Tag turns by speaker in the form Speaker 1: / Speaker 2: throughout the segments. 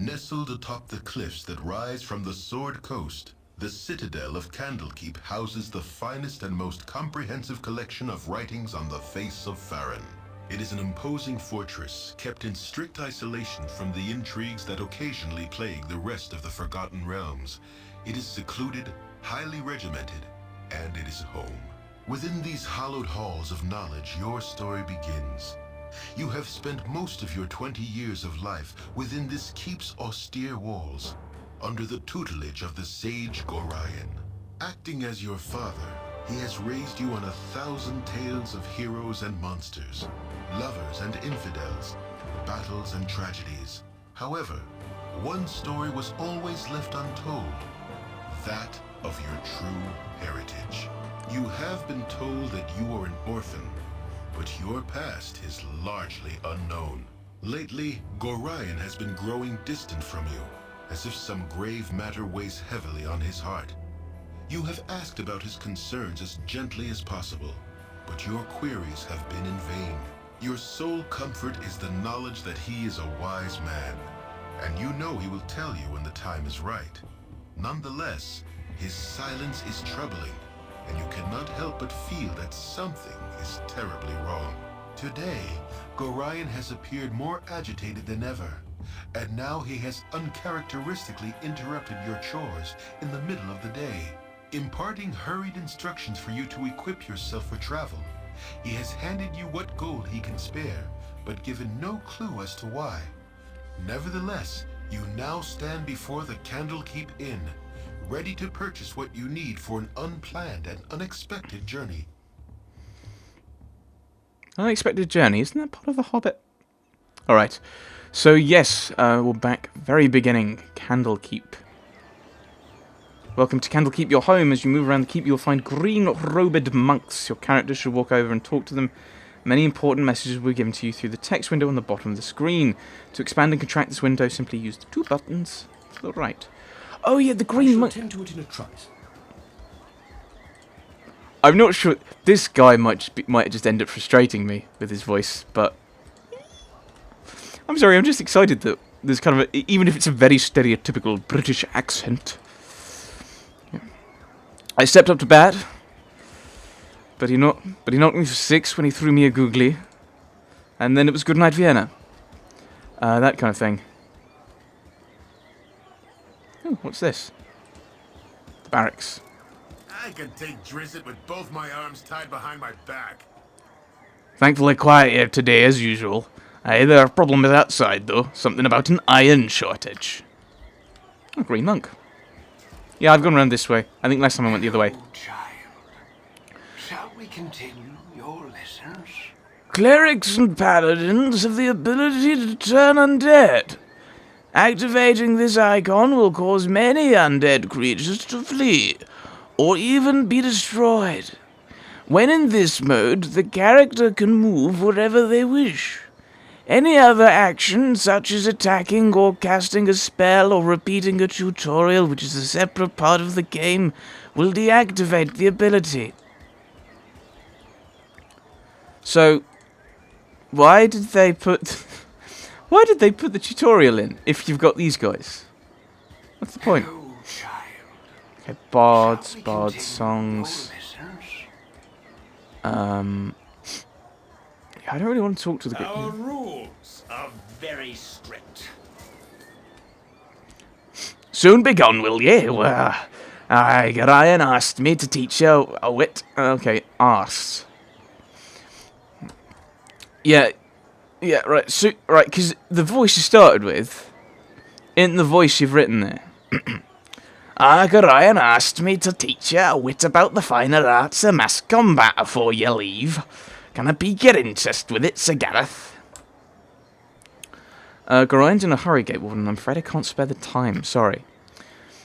Speaker 1: Nestled atop the cliffs that rise from the Sword Coast, the citadel of Candlekeep houses the finest and most comprehensive collection of writings on the face of Faerun. It is an imposing fortress, kept in strict isolation from the intrigues that occasionally plague the rest of the Forgotten Realms. It is secluded, highly regimented, and it is home. Within these hallowed halls of knowledge, your story begins. You have spent most of your 20 years of life within this keep's austere walls, under the tutelage of the sage Gorion. Acting as your father, he has raised you on 1,000 tales of heroes and monsters, lovers and infidels, battles and tragedies. However, one story was always left untold, that of your true heritage. You have been told that you are an orphan, but your past is largely unknown. Lately, Gorion has been growing distant from you, as if some grave matter weighs heavily on his heart. You have asked about his concerns as gently as possible, but your queries have been in vain. Your sole comfort is the knowledge that he is a wise man, and you know he will tell you when the time is right. Nonetheless, his silence is troubling, and you cannot help but feel that something is terribly wrong. Today, Gorion has appeared more agitated than ever, and now he has uncharacteristically interrupted your chores in the middle of the day, imparting hurried instructions for you to equip yourself for travel. He has handed you what gold he can spare, but given no clue as to why. Nevertheless, you now stand before the Candlekeep Inn, ready to purchase what you need for an unplanned and unexpected journey.
Speaker 2: Unexpected journey? Isn't that part of The Hobbit? Alright, so yes, we're back, very beginning, Candlekeep. Welcome to Candlekeep, your home. As you move around the keep, you'll find green-robed monks. Your character should walk over and talk to them. Many important messages will be given to you through the text window on the bottom of the screen. To expand and contract this window, simply use the two buttons to the right. Oh yeah, the green monk.
Speaker 3: Attend to it in a trice.
Speaker 2: I'm not sure. This guy might just end up frustrating me with his voice, but I'm sorry. I'm just excited that there's kind of even if it's a very stereotypical British accent. Yeah. I stepped up to bat, but he knocked me for 6 when he threw me a googly, and then it was good night Vienna. That kind of thing. Oh, what's this? The barracks.
Speaker 4: I can take Drizzt with both my arms tied behind my back.
Speaker 2: Thankfully quiet here today, as usual. There are problems outside, though. Something about an iron shortage. Oh, green monk. Yeah, I've gone around this way. I think last time I went the other way.
Speaker 3: Oh, child. Shall we continue your lessons?
Speaker 2: Clerics and paladins have the ability to turn undead. Activating this icon will cause many undead creatures to flee, or even be destroyed. When in this mode, the character can move wherever they wish. Any other action, such as attacking or casting a spell or repeating a tutorial, which is a separate part of the game, will deactivate the ability. So, why did they put the tutorial in if you've got these guys? What's the point?
Speaker 3: Oh, child.
Speaker 2: Okay, bards,
Speaker 3: Shall we
Speaker 2: bard
Speaker 3: continue
Speaker 2: songs.
Speaker 3: your lessons?
Speaker 2: I don't really want to talk to the
Speaker 4: Our rules are very strict.
Speaker 2: Soon be gone, will ye? Well, Ryan asked me to teach you a wit. Okay, asked. Yeah, right. So, right, because the voice you started with, in the voice you've written there. Ryan asked me to teach you a wit about the finer arts of mass combat afore you leave. Can I pique your interest with it, Sir Gareth? Gorion's in a hurry, Gatewarden. I'm afraid I can't spare the time. Sorry.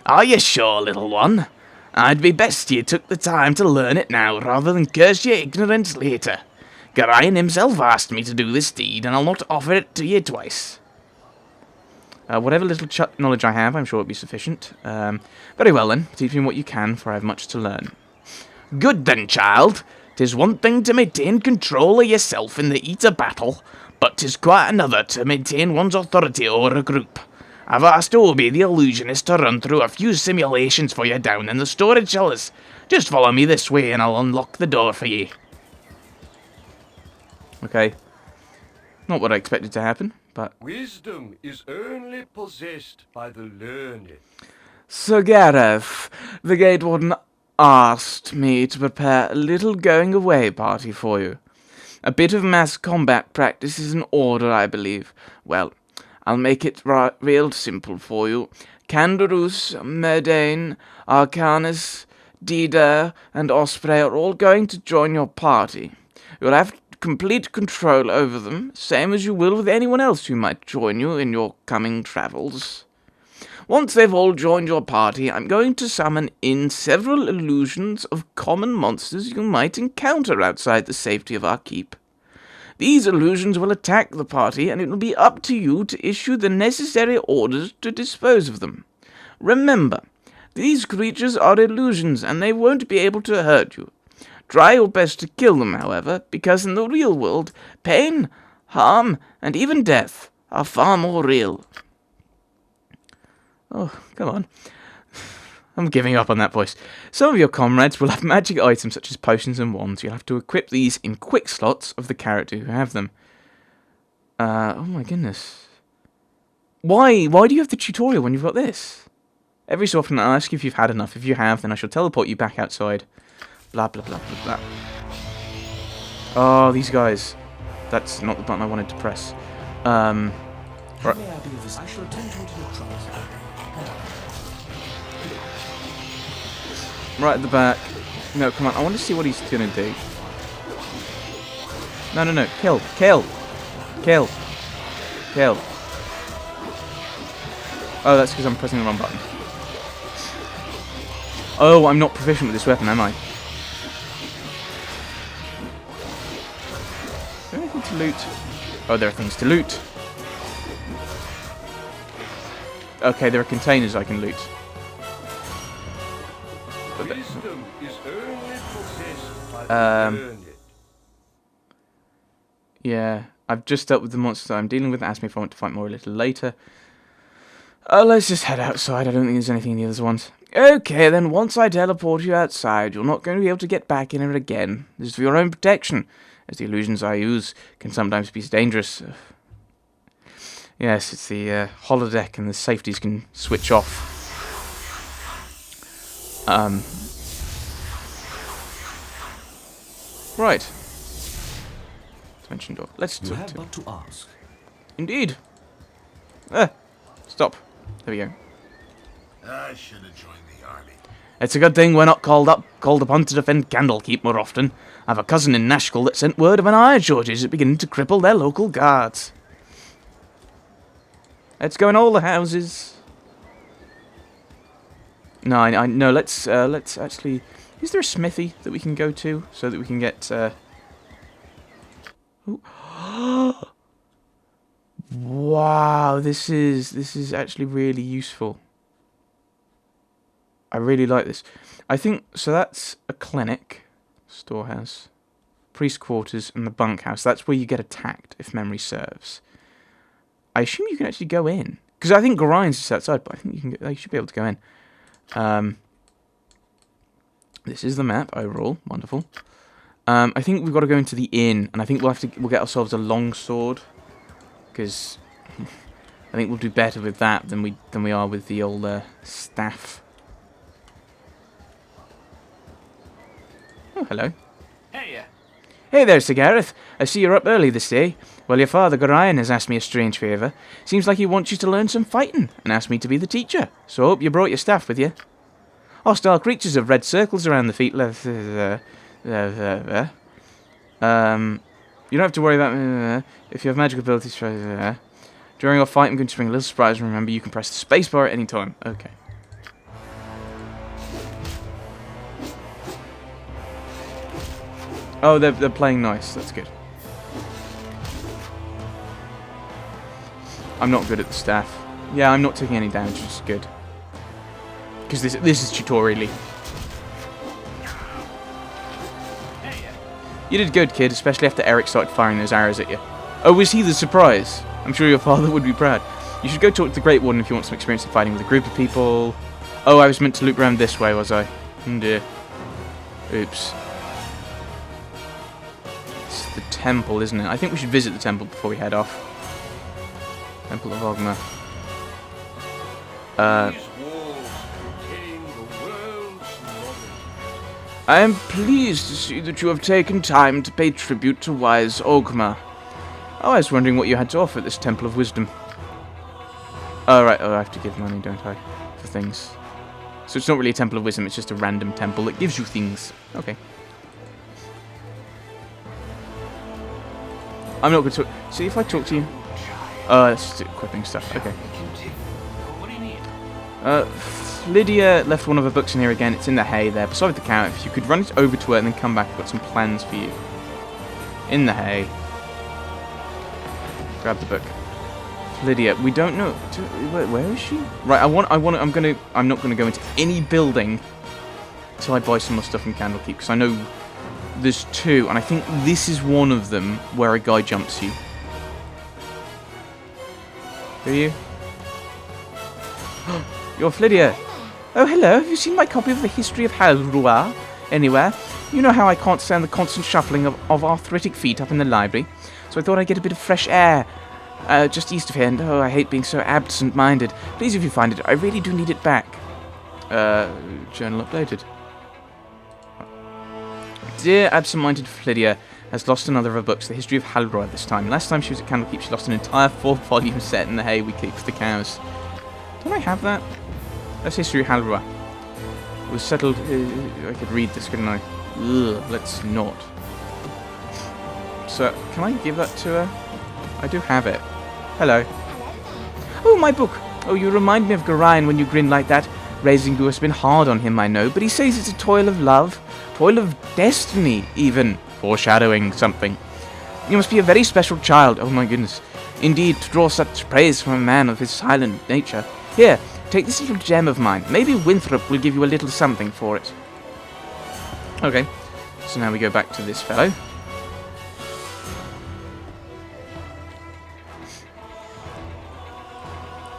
Speaker 2: Are you sure, little one? I'd be best you took the time to learn it now, rather than curse your ignorance later. Gorion himself asked me to do this deed, and I'll not offer it to you twice. Whatever little knowledge I have, I'm sure it'll be sufficient. Very well then, teach me what you can, for I have much to learn. Good then, child. 'Tis one thing to maintain control of yourself in the heat of battle, but 'tis quite another to maintain one's authority over a group. I've asked Obi, the illusionist, to run through a few simulations for you down in the storage cellars. Just follow me this way and I'll unlock the door for you. Okay. Not what I expected to happen, but...
Speaker 5: Wisdom is only possessed by the learned.
Speaker 2: Sir Gareth, the Gate Warden asked me to prepare a little going-away party for you. A bit of mass combat practice is in order, I believe. Well, I'll make it real simple for you. Candarus, Merdane, Arcanus, Dida, and Osprey are all going to join your party. You'll have complete control over them, same as you will with anyone else who might join you in your coming travels. Once they've all joined your party, I'm going to summon in several illusions of common monsters you might encounter outside the safety of our keep. These illusions will attack the party, and it will be up to you to issue the necessary orders to dispose of them. Remember, these creatures are illusions, and they won't be able to hurt you. Try your best to kill them, however, because in the real world, pain, harm, and even death are far more real. Oh, come on. I'm giving up on that voice. Some of your comrades will have magic items such as potions and wands. You'll have to equip these in quick slots of the character who have them. Oh my goodness. Why? Why do you have the tutorial when you've got this? Every so often I'll ask you if you've had enough. If you have, then I shall teleport you back outside. Blah, blah, blah, blah, blah. Oh, these guys. That's not the button I wanted to press. Right.
Speaker 6: I shall attend to it in your troubles.
Speaker 2: Right at the back. No, come on. I want to see what he's going to do. No, no, no. Kill. Kill. Kill. Kill. Oh, that's because I'm pressing the wrong button. Oh, I'm not proficient with this weapon, am I? Is there anything to loot? Oh, there are things to loot. Okay, there are containers I can loot.
Speaker 5: Wisdom is only possessed by the learned.
Speaker 2: Yeah, I've just dealt with the monsters I'm dealing with. Asked me if I want to fight more a little later. Let's just head outside. I don't think there's anything in the other ones. Okay, then once I teleport you outside, you're not going to be able to get back in here again. This is for your own protection, as the illusions I use can sometimes be dangerous. Yes, it's the holodeck and the safeties can switch off. Right. Dimension door. Let's
Speaker 6: You
Speaker 2: talk
Speaker 6: have
Speaker 2: to...
Speaker 6: but to ask.
Speaker 2: Indeed. Stop. There we go.
Speaker 4: I should have joined the army.
Speaker 2: It's a good thing we're not called upon to defend Candlekeep more often. I have a cousin in Nashville that sent word of an iron shortage that's beginning to cripple their local guards. Let's go in all the houses. No, I no. Let's actually. Is there a smithy that we can go to so that we can get? Wow, this is actually really useful. I really like this. I think so. That's a clinic, storehouse, priest quarters, and the bunkhouse. That's where you get attacked, if memory serves. I assume you can actually go in because I think Gorine's just outside, but I think you can. You should be able to go in. This is the map overall. Wonderful. I think we've got to go into the inn, and I think we'll get ourselves a long sword because I think we'll do better with that than we are with the old staff. Oh, hello.
Speaker 3: Hey,
Speaker 2: Hey there, Sir Gareth. I see you're up early this day. Well, your father, Gorion, has asked me a strange favour. Seems like he wants you to learn some fighting, and asked me to be the teacher. So I hope you brought your staff with you. Hostile creatures have red circles around the feet. You don't have to worry about... if you have magic abilities... During our fight, I'm going to bring a little surprise. Remember, you can press the spacebar at any time. Okay. Oh, they're playing nice. That's good. I'm not good at the staff. Yeah, I'm not taking any damage, which is good. Because this is tutorial-y. You did good, kid, especially after Eric started firing those arrows at you. Oh, was he the surprise? I'm sure your father would be proud. You should go talk to the Great Warden if you want some experience in fighting with a group of people. Oh, I was meant to loop around this way, was I? Oh dear. Oops. It's the temple, isn't it? I think we should visit the temple before we head off. Temple of Ogma.
Speaker 5: These walls contain the world's knowledge.
Speaker 2: I am pleased to see that you have taken time to pay tribute to wise Ogma. Oh, I was wondering what you had to offer at this Temple of Wisdom. Oh, right. Oh, I have to give money, don't I? For things. So it's not really a Temple of Wisdom, it's just a random temple that gives you things. Okay. I'm not going to talk... See, if I talk to you... Oh, that's just equipping stuff. Okay. Lydia left one of her books in here again. It's in the hay there, beside the cow. If you could run it over to her and then come back, I've got some plans for you. In the hay. Grab the book. Lydia, we don't know. Where is she? Right, I'm not gonna go into any building until I buy some more stuff from Candlekeep, because I know there's two, and I think this is one of them where a guy jumps you. Who are you? You're Lydia. Oh, hello. Have you seen my copy of the History of Halrua anywhere? You know how I can't stand the constant shuffling of arthritic feet up in the library, so I thought I'd get a bit of fresh air. Just east of here, and oh, I hate being so absent-minded. Please, if you find it, I really do need it back. Journal updated. Dear absent-minded Lydia has lost another of her books, The History of Halrua, this time. Last time she was at Candlekeep, she lost an entire 4-volume set in the hay we keep for the cows. Don't I have that? That's History of Halrua. It was settled... I could read this, couldn't I? Ugh, let's not. So, can I give that to her? I do have it. Hello. Oh, my book. Oh, you remind me of Gorion when you grin like that. Raising you has been hard on him, I know, but he says it's a toil of love. Toil of destiny, even. Foreshadowing something. You must be a very special child. Oh, my goodness. Indeed, to draw such praise from a man of his silent nature. Here, take this little gem of mine. Maybe Winthrop will give you a little something for it. Okay. So now we go back to this fellow.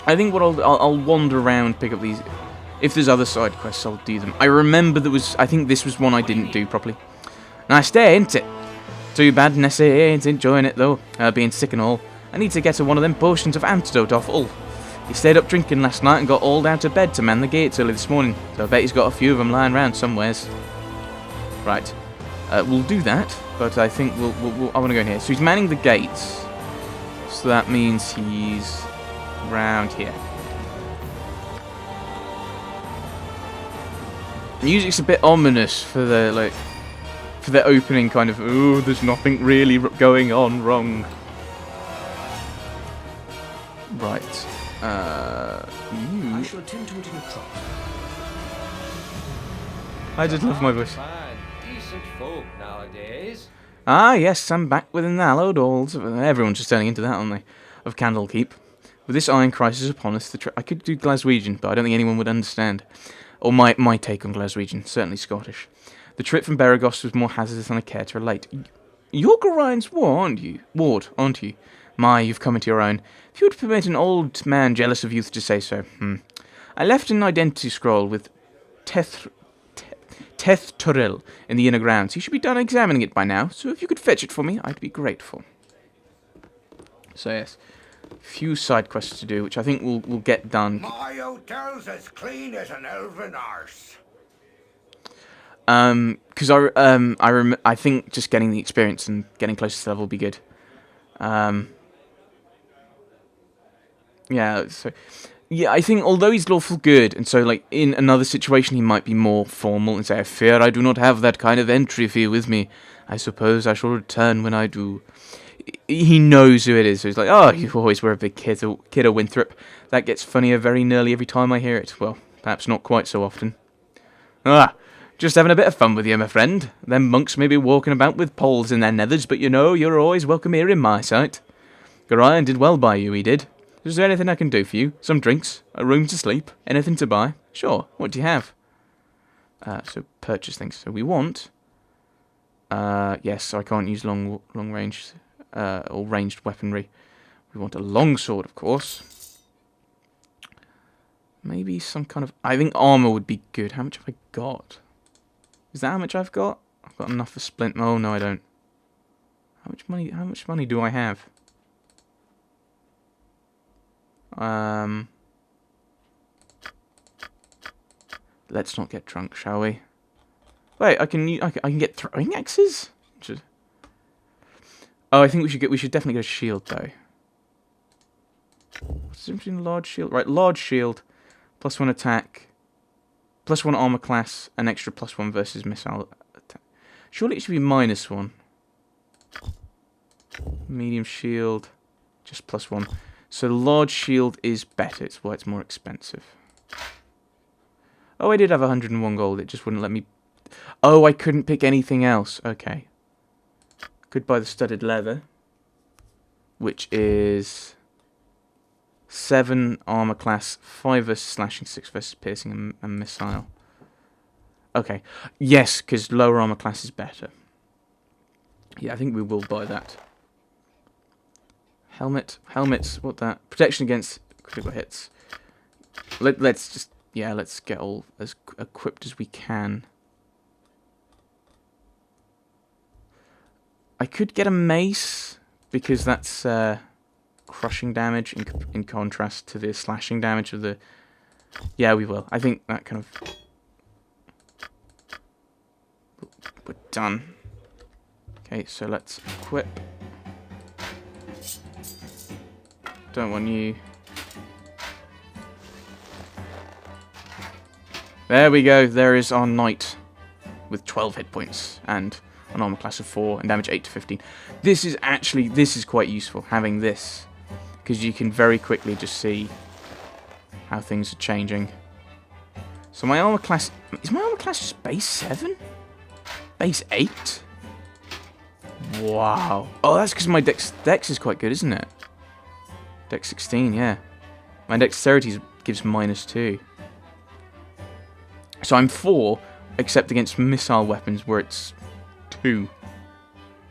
Speaker 2: I think what I'll wander around, pick up these. If there's other side quests, I'll do them. I remember I think this was one I didn't do properly. Nice day, ain't it? Too bad Nessie ain't enjoying it though, being sick and all. I need to get her one of them potions of antidote off Ulf. He stayed up drinking last night and got all down to bed to man the gates early this morning, so I bet he's got a few of them lying around somewheres. Right, we'll do that, but I think I want to go in here. So he's manning the gates, so that means he's round here. Music's a bit ominous for the for the opening kind of. Oh, there's nothing really going on wrong. Right.
Speaker 6: I shall attend to it in a trot.
Speaker 2: I did love my voice.
Speaker 5: Decent folk nowadays.
Speaker 2: Ah, yes, I'm back within the hallowed halls. Everyone's just turning into that, aren't they? Of Candlekeep. With this iron crisis upon us, I could do Glaswegian, but I don't think anyone would understand. Or my take on Glaswegian, certainly Scottish. The trip from Beragos was more hazardous than I care to relate. You're Gorion's ward, aren't you? My, you've come into your own. If you would permit an old man jealous of youth to say so. I left an identity scroll with Teth Turil in the inner grounds. You should be done examining it by now, so if you could fetch it for me, I'd be grateful. So yes, few side quests to do, which I think we'll get done.
Speaker 3: My hotel's as clean as an elven arse.
Speaker 2: Because I think just getting the experience and getting closer to the level will be good. Yeah, so yeah, I think although he's lawful good, and so like in another situation he might be more formal and say, I fear I do not have that kind of entry fee with me. I suppose I shall return when I do. He knows who it is, so he's like, oh, you always were a big kid of Winthrop. That gets funnier very nearly every time I hear it. Well, perhaps not quite so often. Ah, just having a bit of fun with you, my friend. Them monks may be walking about with poles in their nethers, but you know, you're always welcome here in my sight. Gorion did well by you, he did. Is there anything I can do for you? Some drinks? A room to sleep? Anything to buy? Sure, what do you have? So purchase things. So we want... yes, so I can't use long range... or ranged weaponry. We want a long sword, of course. Maybe some kind of... I think armor would be good. How much have I got? Is that how much I've got? I've got enough for splint. Oh, no, I don't. How much money do I have? Let's not get drunk, shall we? Wait, I can get throwing axes? Oh, I think we should definitely get a shield though. What's the difference between a large shield? Right, large shield, +1 attack, +1 armor class, an extra +1 versus missile attack. Surely it should be -1. Medium shield, just +1. So large shield is better. It's why it's more expensive. Oh, I did have 101 gold. It just wouldn't let me. Oh, I couldn't pick anything else. Okay. Could buy the studded leather, which is 7 armor class, 5 versus slashing, 6 versus piercing and missile. Okay. Yes, because lower armor class is better. Yeah, I think we will buy that. Helmets, what that? Protection against critical hits. Let's just, yeah, let's get all as equipped as we can. I could get a mace, because that's crushing damage in contrast to the slashing damage of the... Yeah, we will. I think that kind of... We're done. Okay, so let's equip. Don't want you. There we go. There is our knight with 12 hit points and an armor class of 4 and damage 8 to 15. This is quite useful, having this, because you can very quickly just see how things are changing. So my armor class... Is my armor class just base 7? Base 8? Wow. Oh, that's because my dex is quite good, isn't it? Dex 16, yeah. My dexterity gives -2. So I'm 4, except against missile weapons where it's 2.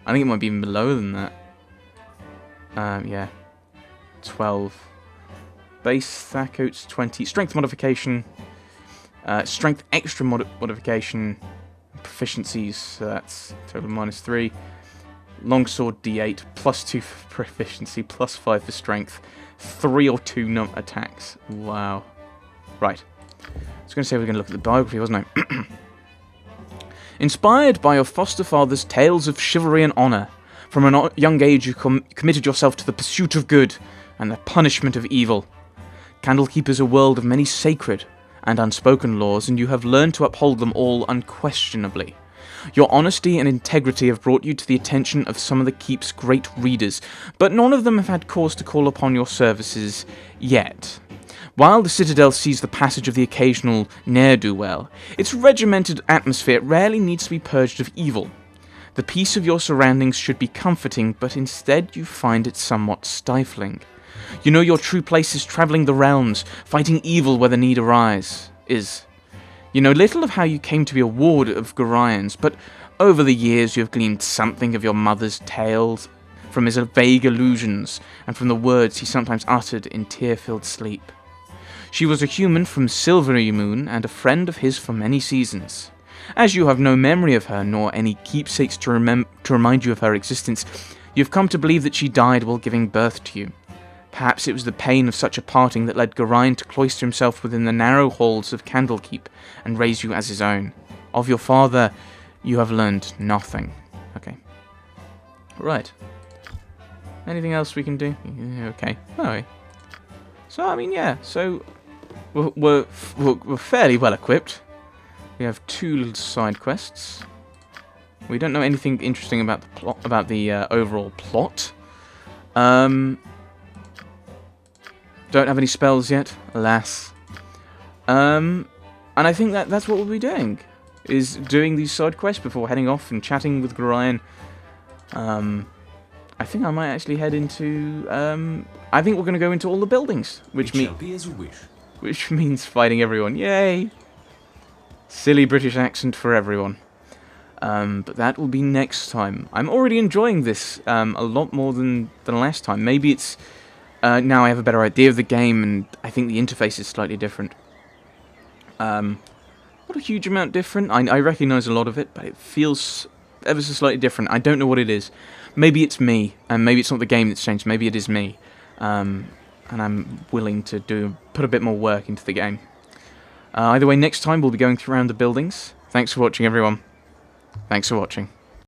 Speaker 2: I think it might be even lower than that. Yeah. 12. Base Thacoat's 20. Strength modification. Strength extra modification. Proficiencies, so that's total -3. Longsword D8, +2 for proficiency, +5 for strength, 3 or 2 attacks. Wow. Right. I was going to say we're going to look at the biography, wasn't I? Inspired by your foster father's tales of chivalry and honour, from a young age you committed yourself to the pursuit of good and the punishment of evil. Candlekeep is a world of many sacred and unspoken laws, and you have learned to uphold them all unquestionably. Your honesty and integrity have brought you to the attention of some of the Keep's great readers, but none of them have had cause to call upon your services yet. While the Citadel sees the passage of the occasional ne'er-do-well, its regimented atmosphere rarely needs to be purged of evil. The peace of your surroundings should be comforting, but instead you find it somewhat stifling. You know your true place is travelling the realms, fighting evil where the need is. You know little of how you came to be a ward of Gorions, but over the years you have gleaned something of your mother's tales, from his vague allusions, and from the words he sometimes uttered in tear-filled sleep. She was a human from Silvery Moon, and a friend of his for many seasons. As you have no memory of her, nor any keepsakes to remind you of her existence, you have come to believe that she died while giving birth to you. Perhaps it was the pain of such a parting that led Gorion to cloister himself within the narrow halls of Candlekeep and raise you as his own. Of your father, you have learned nothing. Okay. Right. Anything else we can do? Yeah, okay. Alright. So, I mean, yeah. So, we're fairly well equipped. We have 2 little side quests. We don't know anything interesting about the plot, about the overall plot. Don't have any spells yet, alas. And I think that's what we'll be doing, is doing these side quests before heading off and chatting with Gorion. I think I might actually head into... I think we're going to go into all the buildings, which means fighting everyone. Yay! Silly British accent for everyone. But that will be next time. I'm already enjoying this a lot more than last time. Maybe it's... now I have a better idea of the game, and I think the interface is slightly different. Not a huge amount different. I recognise a lot of it, but it feels ever so slightly different. I don't know what it is. Maybe it's me, and maybe it's not the game that's changed. Maybe it is me, and I'm willing to put a bit more work into the game. Either way, next time we'll be going around the buildings. Thanks for watching, everyone. Thanks for watching.